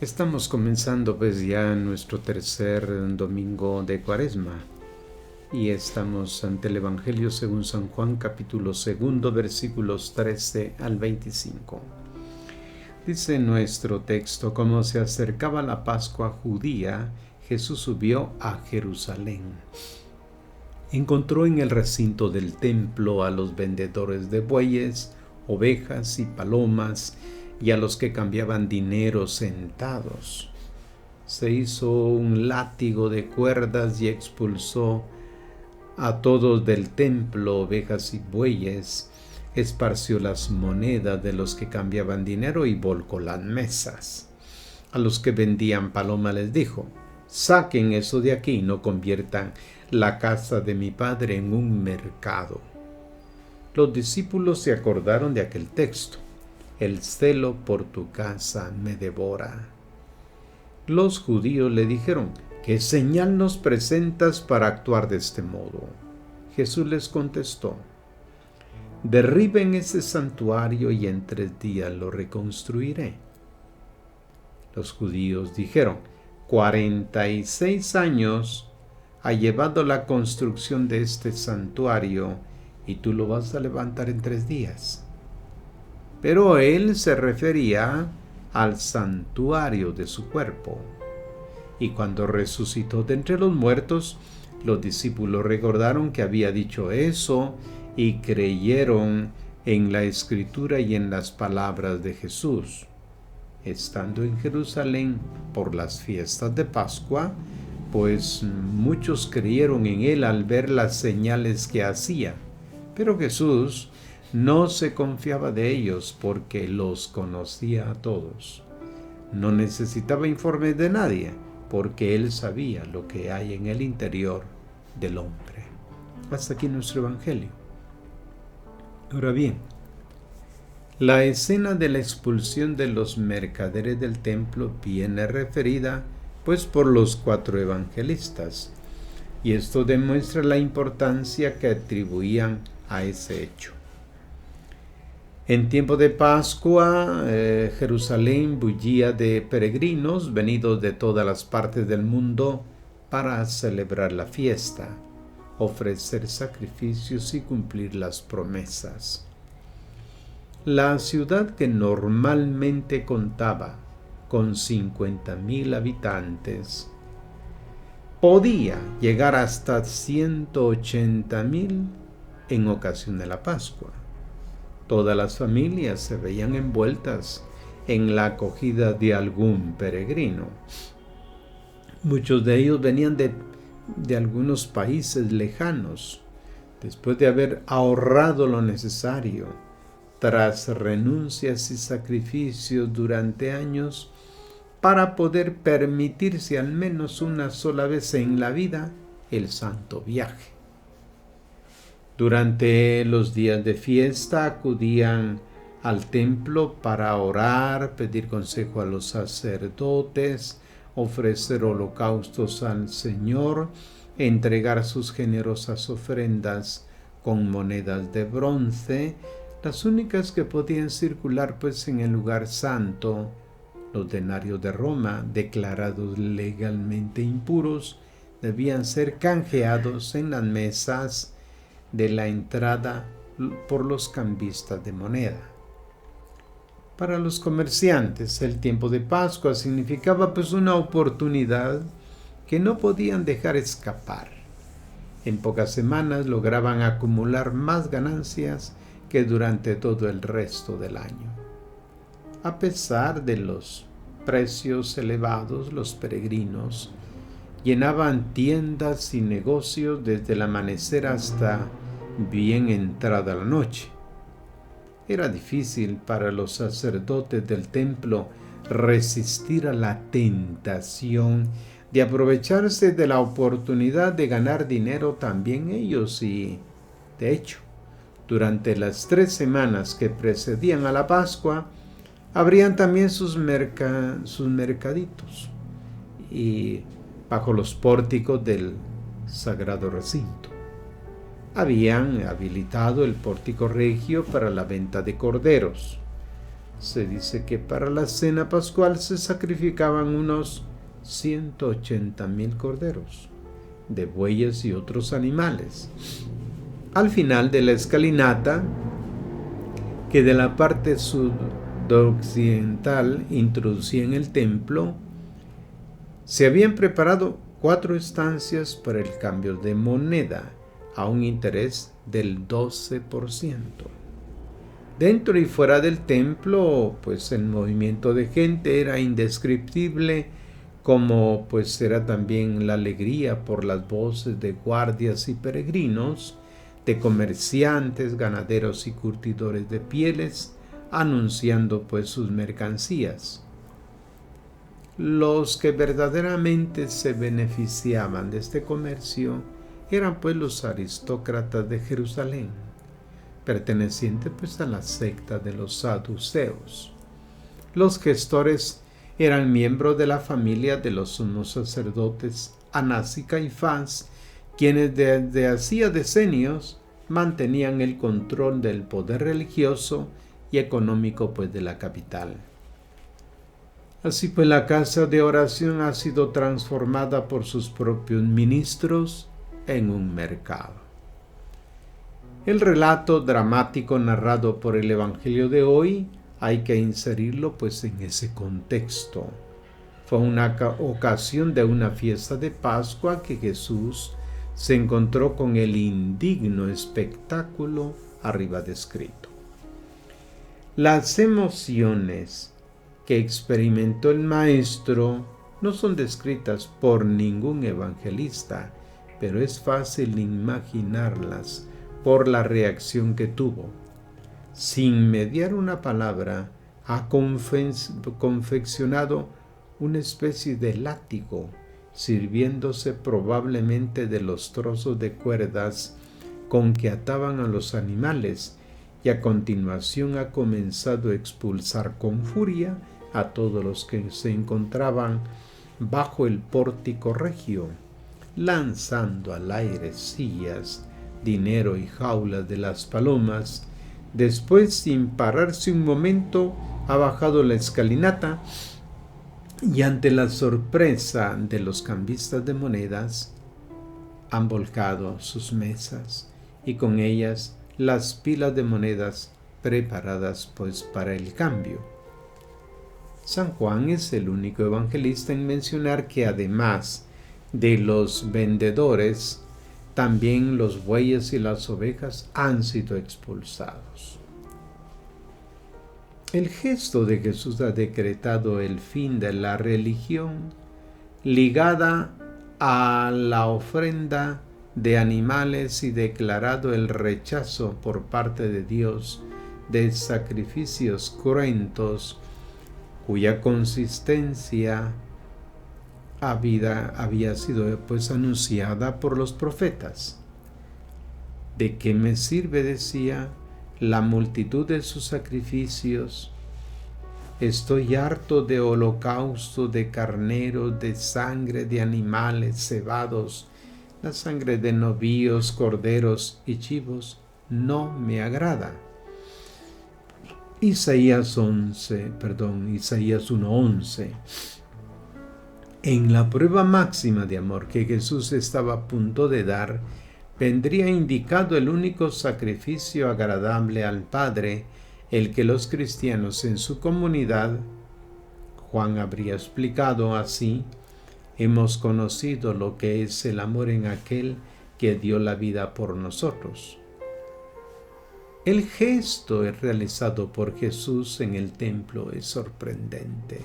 Estamos comenzando pues ya nuestro tercer domingo de Cuaresma y estamos ante el Evangelio según San Juan capítulo 2 versículos 13 al 25. Dice nuestro texto: como se acercaba la Pascua judía, Jesús subió a Jerusalén. Encontró en el recinto del templo a los vendedores de bueyes, ovejas y palomas, y a los que cambiaban dinero sentados. Se hizo un látigo de cuerdas y expulsó a todos del templo, ovejas y bueyes, esparció las monedas de los que cambiaban dinero y volcó las mesas. A los que vendían paloma les dijo: saquen eso de aquí y no conviertan la casa de mi padre en un mercado. Los discípulos se acordaron de aquel texto: el celo por tu casa me devora. Los judíos le dijeron: ¿qué señal nos presentas para actuar de este modo? Jesús les contestó: derriben ese santuario y en 3 días lo reconstruiré. Los judíos dijeron: 46 años ha llevado la construcción de este santuario y tú lo vas a levantar en 3 días. Pero él se refería al santuario de su cuerpo. Y cuando resucitó de entre los muertos, los discípulos recordaron que había dicho eso y creyeron en la Escritura y en las palabras de Jesús. Estando en Jerusalén por las fiestas de Pascua, pues muchos creyeron en él al ver las señales que hacía. Pero Jesús no se confiaba de ellos porque los conocía a todos. No necesitaba informes de nadie porque él sabía lo que hay en el interior del hombre. Hasta aquí nuestro Evangelio. Ahora bien, la escena de la expulsión de los mercaderes del templo viene referida pues por los 4 evangelistas, y esto demuestra la importancia que atribuían a ese hecho. En tiempo de Pascua, Jerusalén bullía de peregrinos venidos de todas las partes del mundo para celebrar la fiesta, ofrecer sacrificios y cumplir las promesas. La ciudad, que normalmente contaba con 50,000 habitantes, podía llegar hasta 180,000 en ocasión de la Pascua. Todas las familias se veían envueltas en la acogida de algún peregrino. Muchos de ellos venían de algunos países lejanos, después de haber ahorrado lo necesario, tras renuncias y sacrificios durante años, para poder permitirse al menos una sola vez en la vida el santo viaje. Durante los días de fiesta acudían al templo para orar, pedir consejo a los sacerdotes, ofrecer holocaustos al Señor, entregar sus generosas ofrendas con monedas de bronce, las únicas que podían circular pues en el lugar santo. Los denarios de Roma, declarados legalmente impuros, debían ser canjeados en las mesas de la entrada por los cambistas de moneda. Para los comerciantes, el tiempo de Pascua significaba pues una oportunidad que no podían dejar escapar. En pocas semanas lograban acumular más ganancias que durante todo el resto del año. A pesar de los precios elevados, los peregrinos llenaban tiendas y negocios desde el amanecer hasta bien entrada la noche. Era difícil para los sacerdotes del templo resistir a la tentación de aprovecharse de la oportunidad de ganar dinero también ellos, y, de hecho, durante las 3 semanas que precedían a la Pascua, abrían también sus mercaditos y bajo los pórticos del sagrado recinto. Habían habilitado el pórtico regio para la venta de corderos. Se dice que para la cena pascual se sacrificaban unos 180,000 corderos, de bueyes y otros animales. Al final de la escalinata, que de la parte sudoccidental introducía en el templo, se habían preparado 4 estancias para el cambio de moneda a un interés del 12%. Dentro y fuera del templo, pues el movimiento de gente era indescriptible, como pues era también la alegría por las voces de guardias y peregrinos, de comerciantes, ganaderos y curtidores de pieles, anunciando pues sus mercancías. Los que verdaderamente se beneficiaban de este comercio eran pues los aristócratas de Jerusalén, pertenecientes pues a la secta de los saduceos. Los gestores eran miembros de la familia de los sumos sacerdotes Anás y Caifás, quienes desde hacía decenios mantenían el control del poder religioso y económico pues de la capital. Así pues, la casa de oración ha sido transformada por sus propios ministros en un mercado. El relato dramático narrado por el Evangelio de hoy hay que inserirlo pues en ese contexto. Fue una ocasión de una fiesta de Pascua que Jesús se encontró con el indigno espectáculo arriba descrito. Las emociones que experimentó el Maestro no son descritas por ningún evangelista, pero es fácil imaginarlas por la reacción que tuvo. Sin mediar una palabra, ha confeccionado una especie de látigo, sirviéndose probablemente de los trozos de cuerdas con que ataban a los animales, y a continuación ha comenzado a expulsar con furia a todos los que se encontraban bajo el pórtico regio, lanzando al aire sillas, dinero y jaulas de las palomas. Después, sin pararse un momento, ha bajado la escalinata y ante la sorpresa de los cambistas de monedas, han volcado sus mesas y con ellas las pilas de monedas preparadas pues para el cambio. San Juan es el único evangelista en mencionar que además de los vendedores, también los bueyes y las ovejas han sido expulsados. El gesto de Jesús ha decretado el fin de la religión ligada a la ofrenda de animales y declarado el rechazo por parte de Dios de sacrificios cruentos cuya consistencia había sido pues anunciada por los profetas. ¿De qué me sirve, decía, la multitud de sus sacrificios? Estoy harto de holocaustos, de carneros, de sangre de animales cebados. La sangre de novillos, corderos y chivos no me agrada. Isaías 1:11. En la prueba máxima de amor que Jesús estaba a punto de dar, vendría indicado el único sacrificio agradable al Padre, el que los cristianos en su comunidad, Juan habría explicado así: hemos conocido lo que es el amor en aquel que dio la vida por nosotros. El gesto realizado por Jesús en el templo es sorprendente.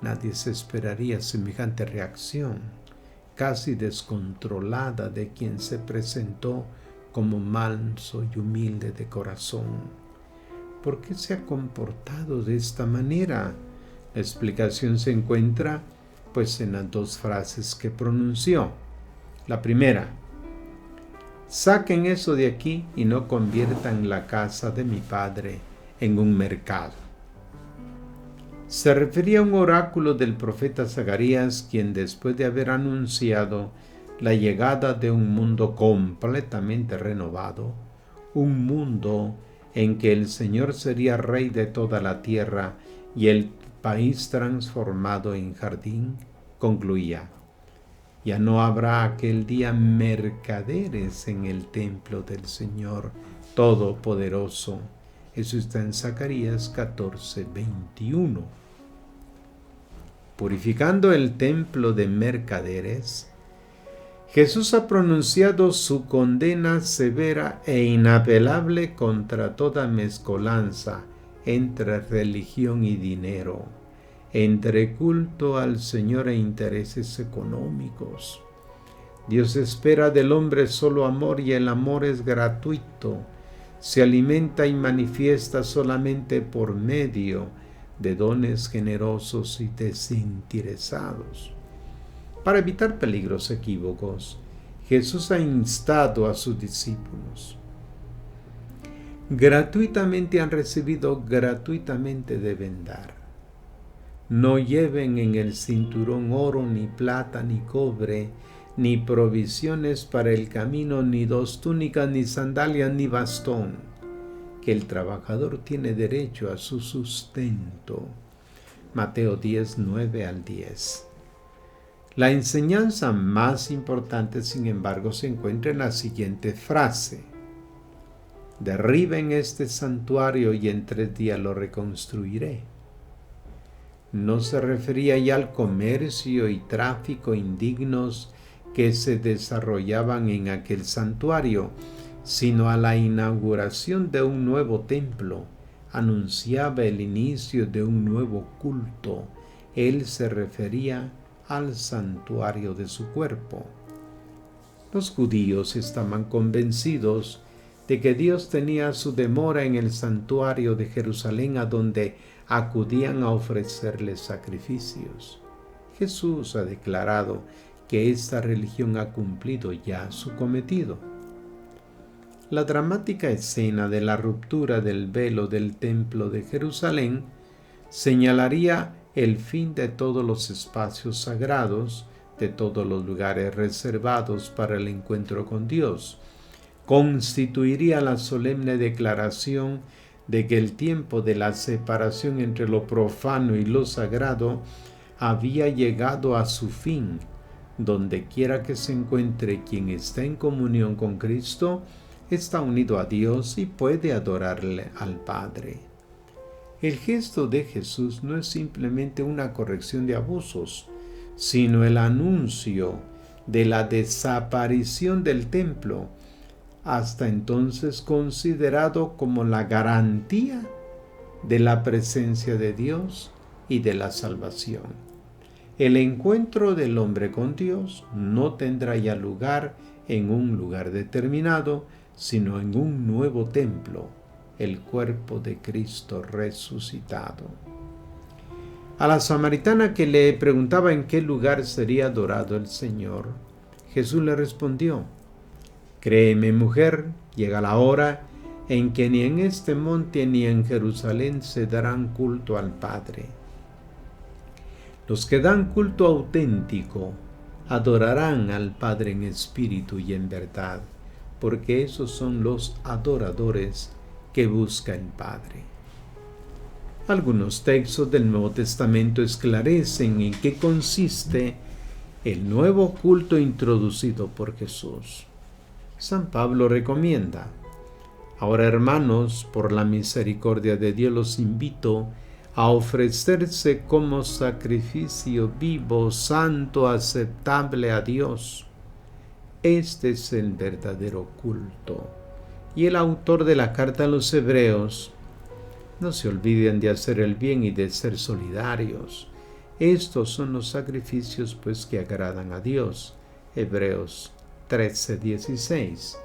Nadie se esperaría semejante reacción, casi descontrolada, de quien se presentó como manso y humilde de corazón. ¿Por qué se ha comportado de esta manera? La explicación se encuentra pues en las 2 frases que pronunció. La primera: saquen eso de aquí y no conviertan la casa de mi Padre en un mercado. Se refería a un oráculo del profeta Zacarías, quien después de haber anunciado la llegada de un mundo completamente renovado, un mundo en que el Señor sería rey de toda la tierra y el país transformado en jardín, concluía: ya no habrá aquel día mercaderes en el templo del Señor Todopoderoso. Eso está en Zacarías 14:21. Purificando el templo de mercaderes, Jesús ha pronunciado su condena severa e inapelable contra toda mezcolanza entre religión y dinero, entre culto al Señor e intereses económicos. Dios espera del hombre solo amor, y el amor es gratuito. Se alimenta y manifiesta solamente por medio de dones generosos y desinteresados. Para evitar peligros equívocos, Jesús ha instado a sus discípulos: gratuitamente han recibido, gratuitamente deben dar. No lleven en el cinturón oro, ni plata, ni cobre, ni provisiones para el camino, ni 2 túnicas, ni sandalias, ni bastón, que el trabajador tiene derecho a su sustento. Mateo 10, 9 al 10. La enseñanza más importante, sin embargo, se encuentra en la siguiente frase: derriben este santuario y en 3 días lo reconstruiré. No se refería ya al comercio y tráfico indignos que se desarrollaban en aquel santuario, sino a la inauguración de un nuevo templo. Anunciaba el inicio de un nuevo culto. Él se refería al santuario de su cuerpo. Los judíos estaban convencidos de que Dios tenía su demora en el santuario de Jerusalén, a donde acudían a ofrecerle sacrificios. Jesús ha declarado que esta religión ha cumplido ya su cometido. La dramática escena de la ruptura del velo del templo de Jerusalén señalaría el fin de todos los espacios sagrados, de todos los lugares reservados para el encuentro con Dios. Constituiría la solemne declaración de que el tiempo de la separación entre lo profano y lo sagrado había llegado a su fin. Donde quiera que se encuentre quien está en comunión con Cristo, está unido a Dios y puede adorarle al Padre. El gesto de Jesús no es simplemente una corrección de abusos, sino el anuncio de la desaparición del templo, hasta entonces considerado como la garantía de la presencia de Dios y de la salvación. El encuentro del hombre con Dios no tendrá ya lugar en un lugar determinado, sino en un nuevo templo, el cuerpo de Cristo resucitado. A la samaritana que le preguntaba en qué lugar sería adorado el Señor, Jesús le respondió: créeme, mujer, llega la hora en que ni en este monte ni en Jerusalén se darán culto al Padre. Los que dan culto auténtico adorarán al Padre en espíritu y en verdad, porque esos son los adoradores que busca el Padre. Algunos textos del Nuevo Testamento esclarecen en qué consiste el nuevo culto introducido por Jesús. San Pablo recomienda: ahora, hermanos, por la misericordia de Dios los invito a ofrecerse como sacrificio vivo, santo, aceptable a Dios. Este es el verdadero culto. Y el autor de la carta a los Hebreos: no se olviden de hacer el bien y de ser solidarios. Estos son los sacrificios, pues, que agradan a Dios. Hebreos 13:16.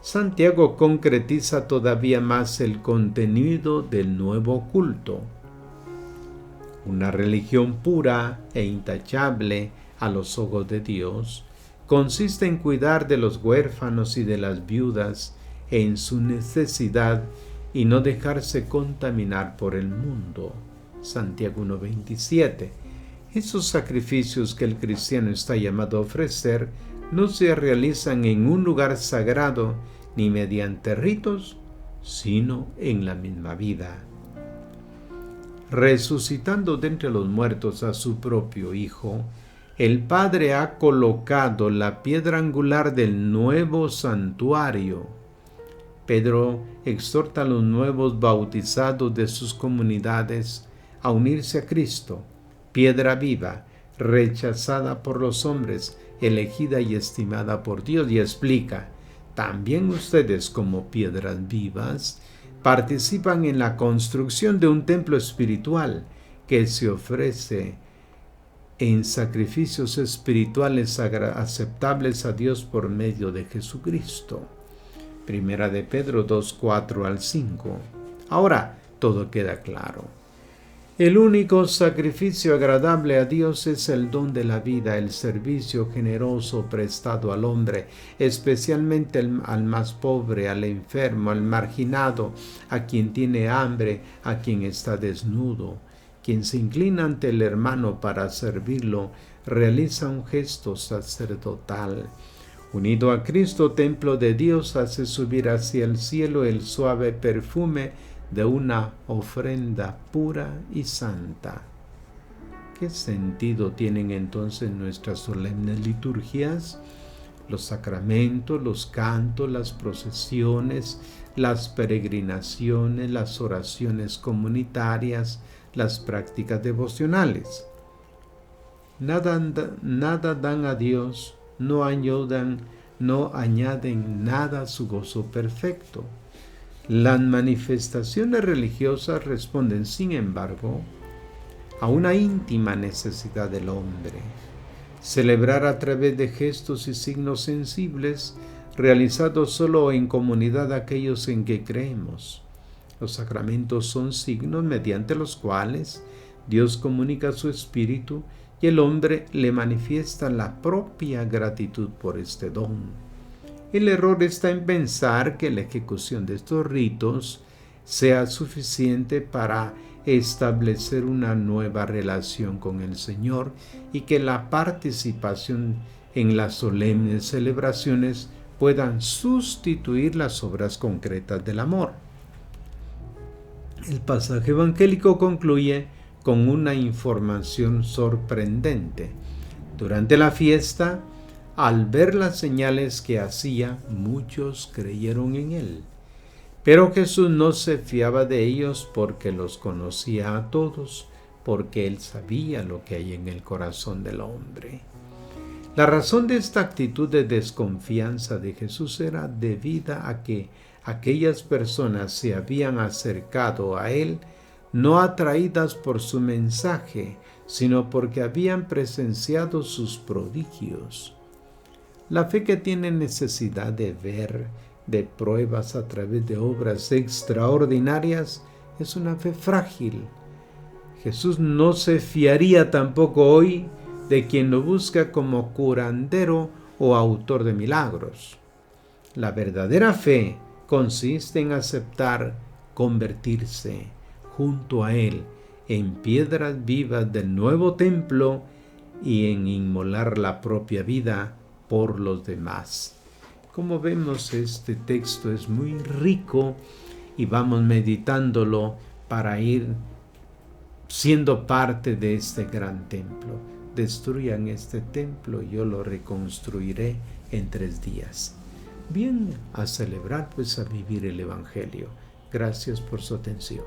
Santiago concretiza todavía más el contenido del nuevo culto. Una religión pura e intachable a los ojos de Dios consiste en cuidar de los huérfanos y de las viudas en su necesidad y no dejarse contaminar por el mundo. Santiago 1:27. Esos sacrificios que el cristiano está llamado a ofrecer no se realizan en un lugar sagrado ni mediante ritos, sino en la misma vida. Resucitando de entre los muertos a su propio Hijo, el Padre ha colocado la piedra angular del nuevo santuario. Pedro exhorta a los nuevos bautizados de sus comunidades a unirse a Cristo, piedra viva, rechazada por los hombres, elegida y estimada por Dios, y explica: también ustedes, como piedras vivas, participan en la construcción de un templo espiritual que se ofrece en sacrificios espirituales aceptables a Dios por medio de Jesucristo. Primera de Pedro 2, 4 al 5. Ahora todo queda claro. El único sacrificio agradable a Dios es el don de la vida, el servicio generoso prestado al hombre, especialmente al más pobre, al enfermo, al marginado, a quien tiene hambre, a quien está desnudo. Quien se inclina ante el hermano para servirlo, realiza un gesto sacerdotal. Unido a Cristo, templo de Dios, hace subir hacia el cielo el suave perfume de una ofrenda pura y santa. ¿Qué sentido tienen entonces nuestras solemnes liturgias? Los sacramentos, los cantos, las procesiones, las peregrinaciones, las oraciones comunitarias, las prácticas devocionales. Nada dan a Dios, no añaden nada a su gozo perfecto. Las manifestaciones religiosas responden, sin embargo, a una íntima necesidad del hombre: celebrar a través de gestos y signos sensibles, realizados solo en comunidad aquellos en que creemos. Los sacramentos son signos mediante los cuales Dios comunica su espíritu y el hombre le manifiesta la propia gratitud por este don. El error está en pensar que la ejecución de estos ritos sea suficiente para establecer una nueva relación con el Señor y que la participación en las solemnes celebraciones puedan sustituir las obras concretas del amor. El pasaje evangélico concluye con una información sorprendente. Durante la fiesta, al ver las señales que hacía, muchos creyeron en él. Pero Jesús no se fiaba de ellos porque los conocía a todos, porque él sabía lo que hay en el corazón del hombre. La razón de esta actitud de desconfianza de Jesús era debida a que aquellas personas se habían acercado a él no atraídas por su mensaje, sino porque habían presenciado sus prodigios. La fe que tiene necesidad de ver, de pruebas a través de obras extraordinarias, es una fe frágil. Jesús no se fiaría tampoco hoy de quien lo busca como curandero o autor de milagros. La verdadera fe consiste en aceptar convertirse junto a Él en piedras vivas del nuevo templo y en inmolar la propia vida por los demás. Como vemos, este texto es muy rico y vamos meditándolo para ir siendo parte de este gran templo. Destruyan este templo, yo lo reconstruiré en 3 días. Bien, a celebrar, pues a vivir el Evangelio. Gracias por su atención.